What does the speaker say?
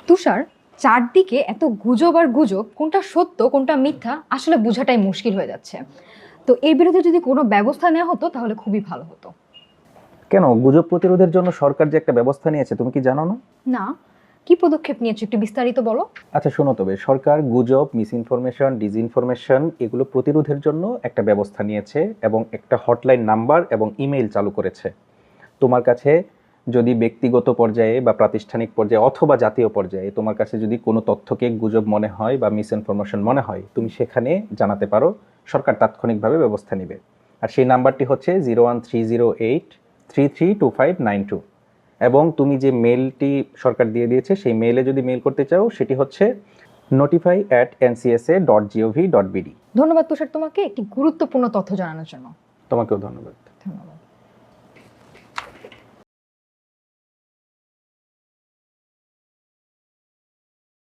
তুষার, চারদিকে এত গুজব আর গুজব, কোনটা সত্য কোনটা মিথ্যা আসলে বোঝাটাই মুশকিল হয়ে যাচ্ছে। তো এর বিরুদ্ধে যদি কোনো ব্যবস্থা নেওয়া হতো তাহলে খুবই ভালো হতো। কেন, গুজব প্রতিরোধের জন্য সরকার যে একটা ব্যবস্থা নিয়েছে তুমি কি জানো না? না, কি পদক্ষেপ নিয়েছো একটু বিস্তারিত বলো। আচ্ছা শোনো, তবে সরকার গুজব, মিসইনফরমেশন, ডিসইনফরমেশন এগুলো প্রতিরোধের জন্য একটা ব্যবস্থা নিয়েছে এবং একটা হটলাইন নাম্বার এবং ইমেইল চালু করেছে। তোমার কাছে যদি ব্যক্তিগত পর্যায়ে বা প্রাতিষ্ঠানিক পর্যায়ে অথবা জাতীয় পর্যায়ে তোমার কাছে যদি কোনো তথ্যকে গুজব মনে হয় বা মিসইনফরমেশন মনে হয়, তুমি সেখানে জানাতে পারো, সরকার তাৎক্ষণিকভাবে ব্যবস্থা নেবে। আর সেই নাম্বারটি হচ্ছে 01308332592। এবং তুমি যে মেলটি সরকার দিয়ে দিয়েছে সেই মেলে যদি মেল করতে চাও সেটি হচ্ছে notify@ncsa.gov.bd। ধন্যবাদ তুষার তোমাকে একটি গুরুত্বপূর্ণ তথ্য জানানোর জন্য। তোমাকেও ধন্যবাদ। ধন্যবাদ।